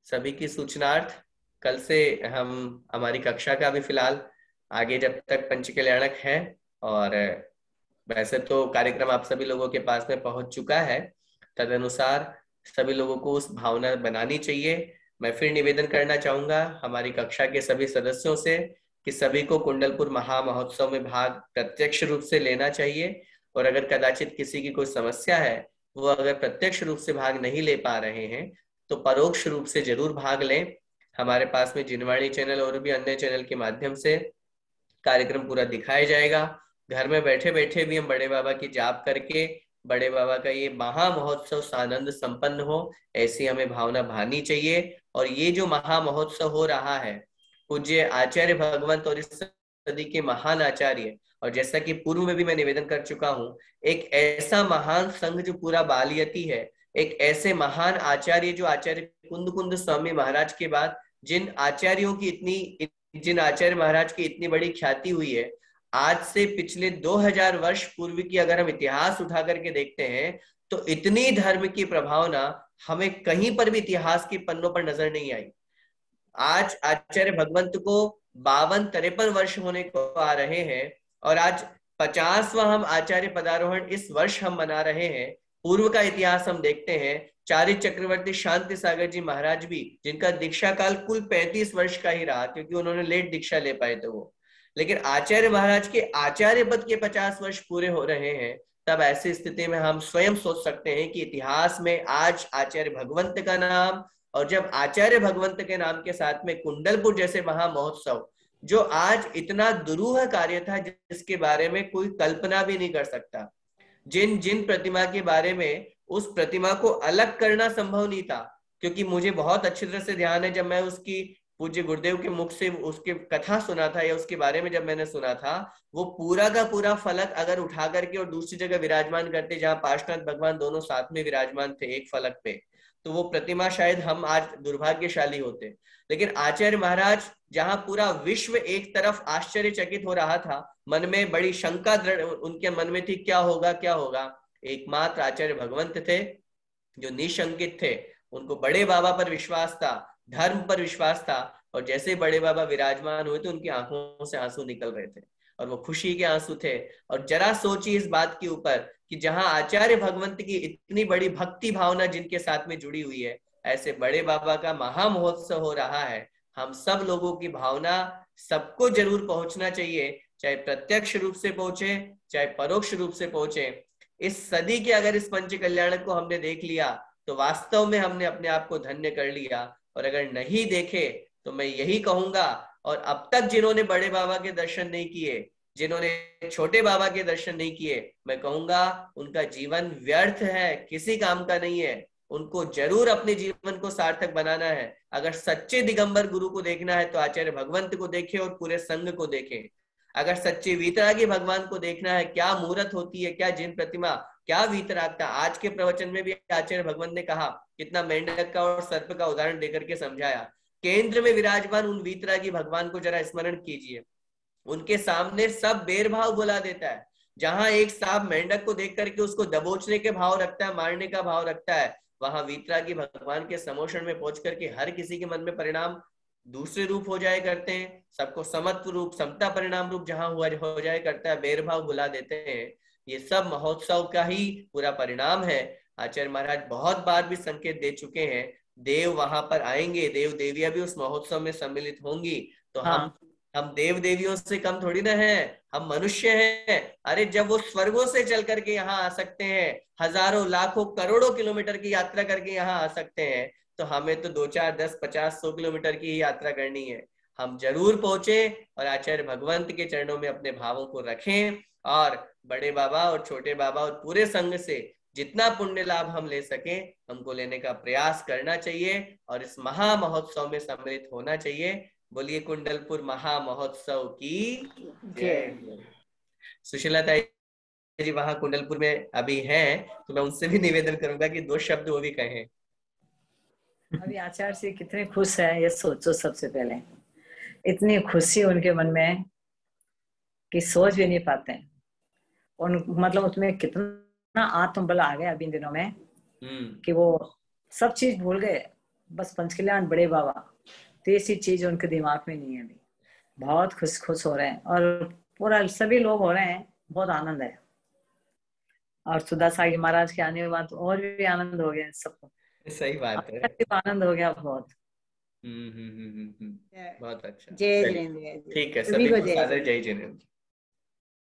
सभी की सूचनार्थ कल से हम हमारी कक्षा का भी फिलहाल आगे जब तक पंच कल्याणक है। और वैसे तो कार्यक्रम आप सभी लोगों के पास में पहुंच चुका है। तदनुसार सभी लोगों को उस भावना बनानी चाहिए। मैं फिर निवेदन करना चाहूंगा हमारी कक्षा के सभी सदस्यों से कि सभी को कुंडलपुर महामहोत्सव में भाग प्रत्यक्ष रूप से लेना चाहिए। और अगर कदाचित किसी की कोई समस्या है, वो अगर प्रत्यक्ष रूप से भाग नहीं ले पा रहे हैं, तो परोक्ष रूप से जरूर भाग लें। हमारे पास में जिनवाणी चैनल और भी अन्य चैनल के माध्यम से कार्यक्रम पूरा दिखाया जाएगा। घर में बैठे बैठे भी हम बड़े बाबा की जाप करके बड़े बाबा का ये महा महोत्सव सानंद संपन्न हो, ऐसी हमें भावना भानी चाहिए। और ये जो महा महोत्सव हो रहा है, पूज्य आचार्य भगवंत और इस सदी के महान आचार्य, और जैसा कि पूर्व में भी मैं निवेदन कर चुका हूँ, एक ऐसा महान संघ जो पूरा बालियती है, एक ऐसे महान आचार्य जो आचार्य कुंद कुंद स्वामी महाराज के बाद जिन आचार्य महाराज की इतनी बड़ी ख्याति हुई है, आज से पिछले 2000 वर्ष पूर्व की अगर हम इतिहास उठा करके देखते हैं, तो इतनी धर्म की प्रभावना हमें कहीं पर भी इतिहास के पन्नों पर नजर नहीं आई। आज आचार्य भगवंत को 52-53 वर्ष होने को आ रहे हैं, और आज 50वां हम आचार्य पदारोहण इस वर्ष हम मना रहे हैं। पूर्व का इतिहास हम देखते हैं, चारित चक्रवर्ती शांति सागर जी महाराज भी, जिनका दीक्षा काल कुल 35 वर्ष का ही रहा, क्योंकि उन्होंने लेट दीक्षा ले पाए थे वो। लेकिन आचार्य महाराज के आचार्य पद के 50 वर्ष पूरे हो रहे हैं। तब ऐसी स्थिति में हम स्वयं सोच सकते हैं कि इतिहास में आज आचार्य भगवंत का नाम, और जब आचार्य भगवंत के नाम के साथ में कुंडलपुर जैसे महा महोत्सव, जो आज इतना दुरूह कार्य था जिसके बारे में कोई कल्पना भी नहीं कर सकता, जिन जिन प्रतिमा के बारे में उस प्रतिमा को अलग करना संभव नहीं था, क्योंकि मुझे बहुत अच्छी तरह से ध्यान है, जब मैं उसकी पूज्य गुरुदेव के मुख से उसके कथा सुना था या उसके बारे में जब मैंने सुना था, वो पूरा का पूरा फलक अगर उठा करके और दूसरी जगह विराजमान करते जहां पार्श्वनाथ भगवान दोनों साथ में विराजमान थे एक फलक पे, तो वो प्रतिमा शायद हम आज दुर्भाग्यशाली होते। लेकिन आचार्य महाराज, जहां पूरा विश्व एक तरफ आश्चर्यचकित हो रहा था, मन में बड़ी शंका दृढ़ उनके मन में थी, क्या होगा क्या होगा, एकमात्र आचार्य भगवंत थे जो निशंकित थे। उनको बड़े बाबा पर विश्वास था, धर्म पर विश्वास था, और जैसे बड़े बाबा विराजमान हुए तो उनकी आंखों से आंसू निकल रहे थे, और वो खुशी के आंसू थे। और जरा सोचिए इस बात के ऊपर कि जहां आचार्य भगवंत की इतनी बड़ी भक्ति भावना जिनके साथ में जुड़ी हुई है, ऐसे बड़े बाबा का महा महोत्सव हो रहा है। हम सब लोगों की भावना सबको जरूर पहुंचना चाहिए, चाहे प्रत्यक्ष रूप से पहुंचे चाहे परोक्ष रूप से पहुंचे। इस सदी के अगर इस पंच कल्याणक को हमने देख लिया, तो वास्तव में हमने अपने आप को धन्य कर लिया। और अगर नहीं देखे तो मैं यही कहूंगा, और अब तक जिन्होंने बड़े बाबा के दर्शन नहीं किए, जिन्होंने छोटे बाबा के दर्शन नहीं किए, मैं कहूंगा उनका जीवन व्यर्थ है, किसी काम का नहीं है। उनको जरूर अपने जीवन को सार्थक बनाना है। अगर सच्चे दिगंबर गुरु को देखना है तो आचार्य भगवंत को देखे और पूरे संघ को देखे। अगर सच्चे वीतरागी भगवान को देखना है, क्या मूर्त होती है, क्या जिन प्रतिमा, क्या वीतरागता। आज के प्रवचन में भी आचार्य भगवंत ने कहा, कितना मेंढक का और सर्प का उदाहरण देकर के समझाया। केंद्र में विराजमान उन वीतरागी भगवान को जरा स्मरण कीजिए, उनके सामने सब बेरभाव बुला देता है। जहां एक सांप मेंढक को देख करके उसको दबोचने के भाव रखता है, मारने का भाव रखता है, वहां वीतरागी भगवान के समोषण में पहुंच करके हर किसी के मन में परिणाम दूसरे रूप हो जाए करते हैं। सबको समत्व रूप, समता परिणाम रूप जहां हुआ हो जाए करता है, बेरभाव बुला देते हैं। ये सब महोत्सव का ही पूरा परिणाम है। आचार्य महाराज बहुत बार भी संकेत दे चुके हैं, देव वहां पर आएंगे, देव देवियां भी उस महोत्सव में सम्मिलित होंगी। तो हाँ। हम देव देवियों से कम थोड़ी ना हैं, हम मनुष्य हैं। अरे जब वो स्वर्गों से चल करके यहाँ आ सकते हैं, हजारों लाखों करोड़ों किलोमीटर की यात्रा करके यहाँ आ सकते हैं, तो हमें तो 2, 4, 10, 50, 100 किलोमीटर की ही यात्रा करनी है। हम जरूर पहुंचे और आचार्य भगवंत के चरणों में अपने भावों को रखें, और बड़े बाबा और छोटे बाबा और पूरे संघ से जितना पुण्य लाभ हम ले सके, हमको लेने का प्रयास करना चाहिए और इस महा महोत्सव में सम्मिलित होना चाहिए। बोलिए कुंडलपुर महा महोत्सव की जय। जय। सुशीला ताई जी वहां कुंडलपुर में अभी हैं, तो मैं उनसे भी निवेदन करूंगा कि 2 शब्द वो भी कहें। अभी आचार्य से कितने खुश है, ये सोचो। सबसे पहले इतनी खुशी उनके मन में कि सोच भी नहीं पाते हैं। उन मतलब उसमें कितना आत्मबल आ गया अभी इन दिनों में हम्म। कि वो सब चीज भूल गए। बस पंचकल्याण बड़े बाबा, तो ऐसी चीज उनके दिमाग में नहीं है अभी। बहुत खुश खुश हो रहे हैं और पूरा सभी लोग हो रहे हैं, बहुत आनंद है। और सुधा सागी महाराज के आने के बाद तो और भी आनंद हो गया सबको, सही बात है। आनंद हो गया बहुत। बहुत अच्छा। जय चलिए जिनेन्द्र, ठीक है, सभी सभी को को जय सादर जिनेन्द्र। जय जिनेन्द्र।